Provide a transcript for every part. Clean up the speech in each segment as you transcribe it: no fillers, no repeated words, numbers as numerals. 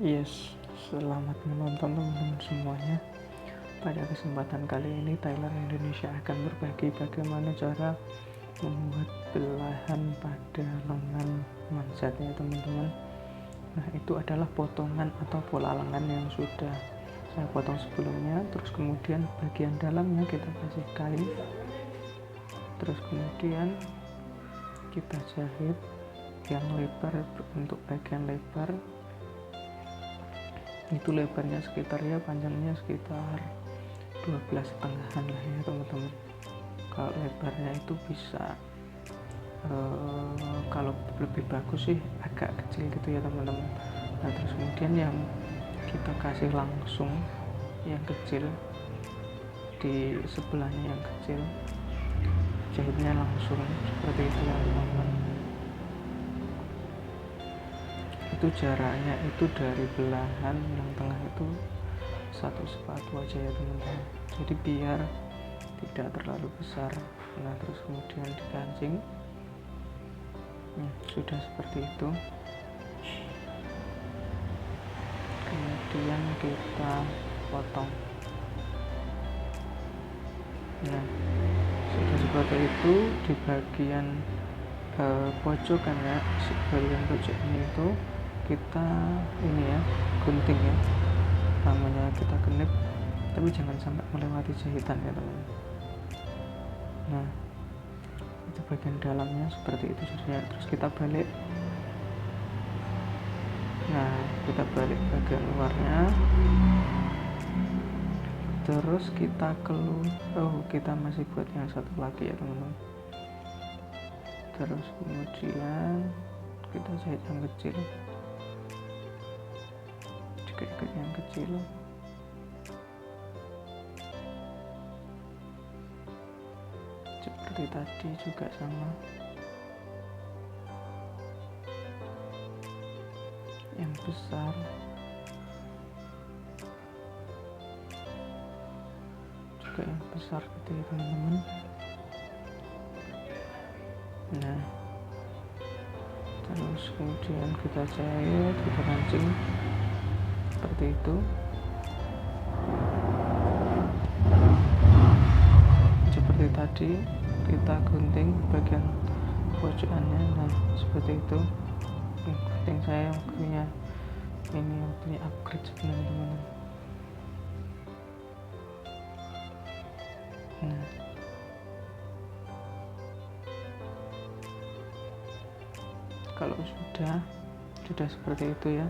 Yes, selamat menonton teman-teman semuanya. Pada kesempatan kali ini Tailor Indonesia akan berbagi bagaimana cara membuat belahan pada lengan manjatnya teman-teman. Nah, itu adalah potongan atau pola lengan yang sudah saya potong sebelumnya. Terus kemudian bagian dalamnya kita kasih kain. Terus kemudian kita jahit yang lebar untuk bagian lebar. Itu lebarnya sekitar ya, panjangnya sekitar 12,5an lah ya teman-teman. Kalau lebarnya itu bisa kalau lebih bagus sih agak kecil gitu ya teman-teman. Nah terus kemudian yang kita kasih langsung yang kecil di sebelahnya yang kecil, jahitnya langsung seperti itu ya teman-teman. Itu jaraknya itu dari belahan yang tengah itu 1 sepatu aja ya teman-teman, jadi biar tidak terlalu besar. Nah terus kemudian dikancing. Sudah seperti itu, kemudian kita potong. Nah sudah seperti itu. Di bagian pojokan ya, bagian pojok ini itu kita ini ya, gunting ya, namanya kita genip, tapi jangan sampai melewati jahitan ya teman-teman. Nah itu bagian dalamnya seperti itu jadinya. Terus kita balik. Nah kita balik bagian luarnya, terus kita kita masih buat yang satu lagi ya teman-teman. Terus kemudian kita jahit yang kecil, dikit-dikit yang kecil. Seperti tadi juga sama. Yang besar juga yang besar gitu ya teman-teman. Nah terus kemudian kita jahit, kita kancing seperti itu. Seperti tadi kita gunting bagian pojokannya. Nah seperti itu. Gunting saya yang punya ini, yang punya upgrade sebenarnya teman-teman. Nah kalau sudah seperti itu ya,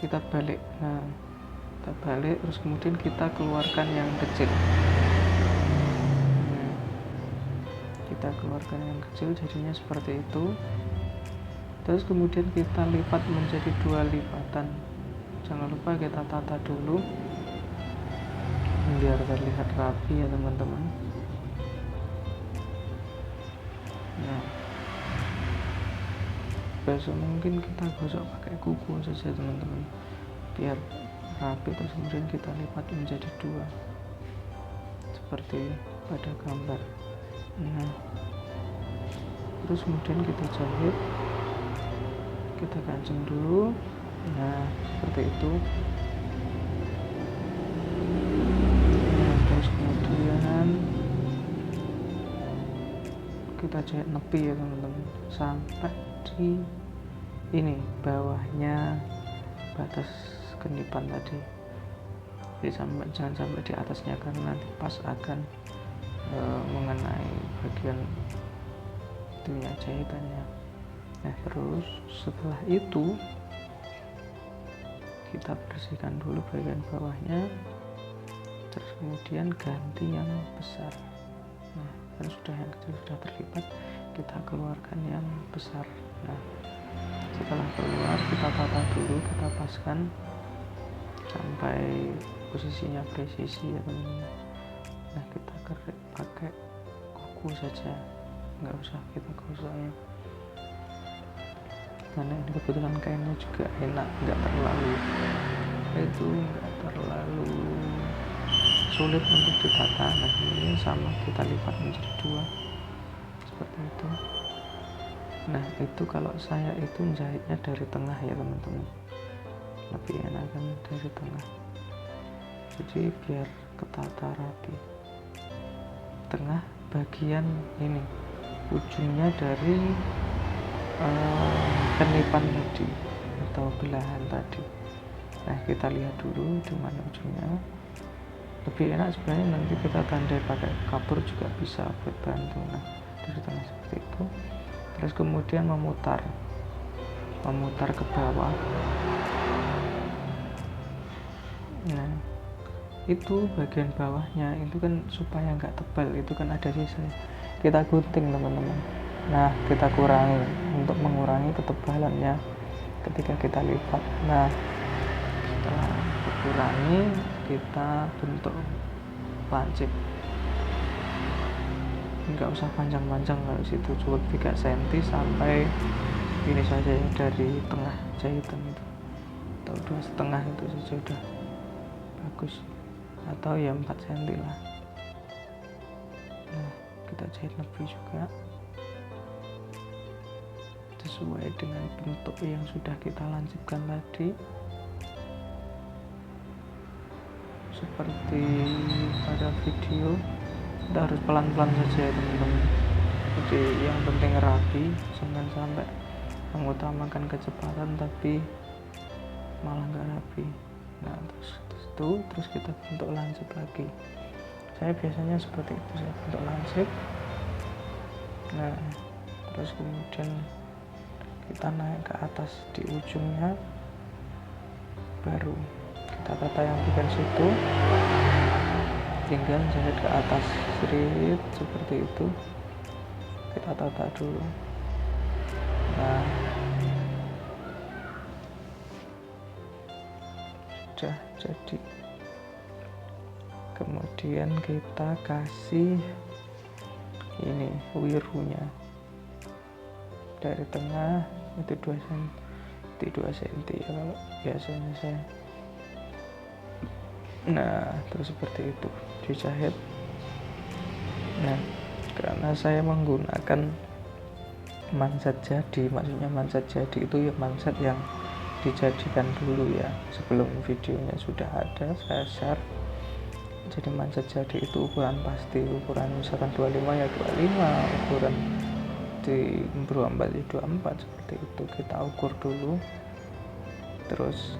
kita balik. Nah kita balik, terus kemudian kita keluarkan yang kecil. Nah, kita keluarkan yang kecil jadinya seperti itu. Terus kemudian kita lipat menjadi 2 lipatan. Jangan lupa kita tata dulu biar terlihat rapi ya teman-teman. Nah besok mungkin kita gosok pakai kuku saja teman-teman biar rapi. Terus kemudian kita lipat menjadi 2 seperti pada gambar. Nah terus kemudian kita jahit, kita kancing dulu. Nah seperti itu. Nah terus kemudian kita jahit nepi ya teman-teman, sampai di ini bawahnya batas kenipan tadi. Jadi jangan sampai di atasnya, karena nanti pas akan mengenai bagian itunya, jahitannya. Nah terus setelah itu kita bersihkan dulu bagian bawahnya, terus kemudian ganti yang besar. Nah kan sudah yang kecil sudah terlipat, kita keluarkan yang besar. Nah setelah keluar kita tata dulu, kita paskan sampai posisinya presisi ya teman-teman. Nah kita kerik pakai kuku saja, nggak usah kita gosok ya, karena ini kebetulan kainnya juga enak, nggak terlalu sulit untuk ditata. Nah ini sama, kita lipat menjadi 2 seperti itu. Nah itu kalau saya itu jahitnya dari tengah ya teman-teman. lebih enakan dari tengah, jadi biar ketata rapi. Tengah bagian ini ujungnya dari kenipan tadi atau belahan tadi. Nah, kita lihat dulu di mana ujungnya. Lebih enak sebenarnya nanti kita tandai pakai kapur juga bisa buat bantu. Nah, dari tengah seperti itu. Terus kemudian memutar ke bawah. Nah, itu bagian bawahnya itu kan supaya nggak tebal, itu kan ada sisa, kita gunting teman-teman. Nah, kita kurangi untuk mengurangi ketebalannya ketika kita lipat. Nah, setelah dikurangi, kita bentuk lancip. Nggak usah panjang-panjang, kalau situ cukup 3 cm sampai ini saja ya, dari tengah jahitan itu atau 2,5 itu saja udah bagus, atau ya 4 cm lah. Nah, kita jahit lebih juga sesuai dengan bentuk yang sudah kita lancipkan tadi, seperti pada video. Kita harus pelan-pelan saja ya teman-teman, jadi yang penting rapi, jangan sampai mengutamakan kecepatan tapi malah nggak rapi. Nah, terus kita bentuk lancip lagi. Saya biasanya seperti itu, saya bentuk lancip. Nah, terus kemudian kita naik ke atas di ujungnya, baru kita tata yang bagian situ, tinggal jahit ke atas sedikit seperti itu. Kita tata dulu. Nah, sudah jadi. Kemudian kita kasih ini wirunya dari tengah itu 2 cm ya kalau biasanya saya. Nah, terus seperti itu dijahit. Nah, karena saya menggunakan manset jadi, maksudnya manset jadi itu ya manset yang dijadikan dulu ya, sebelum videonya sudah ada saya share. Jadi manset jadi itu ukuran pasti, ukuran misalkan 25 ya 25, ukuran di 24 ya 24, seperti itu kita ukur dulu. Terus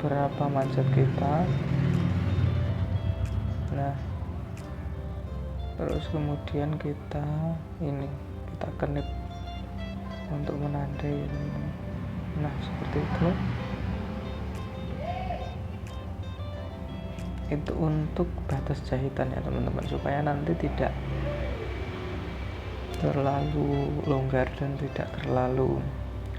berapa manset kita. Nah, terus kemudian kita kenip untuk menandai. Nah, seperti itu. Itu untuk batas jahitan ya teman-teman, supaya nanti tidak terlalu longgar dan tidak terlalu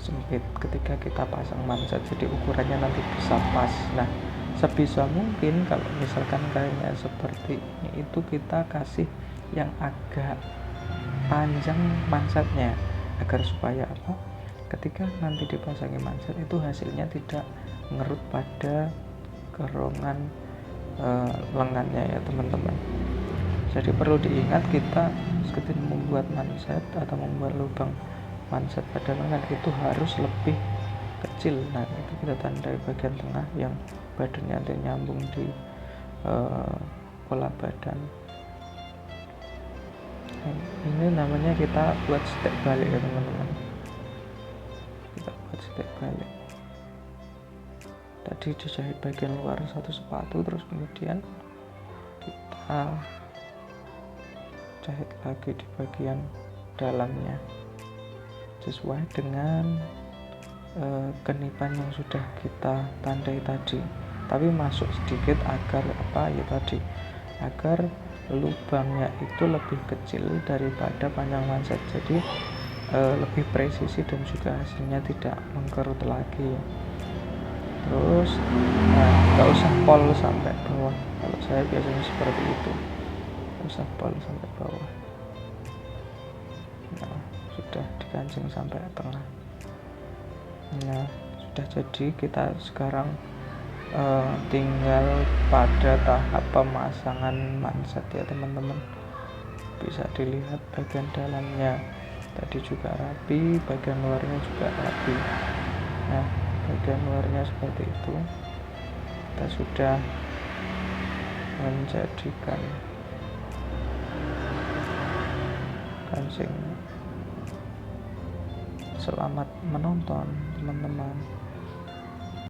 sempit ketika kita pasang manset, jadi ukurannya nanti bisa pas. Nah, sebisa mungkin kalau misalkan kainnya seperti ini, itu kita kasih yang agak panjang mansetnya, agar supaya apa, ketika nanti dipasangi manset itu hasilnya tidak ngerut pada kerongan lengannya ya teman-teman. Jadi perlu diingat, kita ketika membuat manset atau membuat lubang manset pada lengan itu harus lebih kecil. Nah, itu kita tandai bagian tengah yang badannya nanti nyambung di pola badan. Nah, ini namanya kita buat stek balik ya teman-teman. Kita buat stek balik. Tadi dijahit bagian luar satu sepatu, terus kemudian kita jahit lagi di bagian dalamnya sesuai dengan kenipan yang sudah kita tandai tadi, tapi masuk sedikit agar apa ya tadi, agar lubangnya itu lebih kecil daripada panjang manset, jadi lebih presisi dan juga hasilnya tidak mengkerut lagi. Terus nggak usah pol sampai bawah, kalau saya biasanya seperti itu, nggak usah pol sampai bawah. Nah, sudah dikancing sampai tengah. Nah, sudah jadi. Kita sekarang tinggal pada tahap pemasangan manset ya teman-teman. Bisa dilihat bagian dalamnya tadi juga rapi, bagian luarnya juga rapi. Nah, bagian luarnya seperti itu. Kita sudah menjadikan kancing. Selamat menonton teman-teman.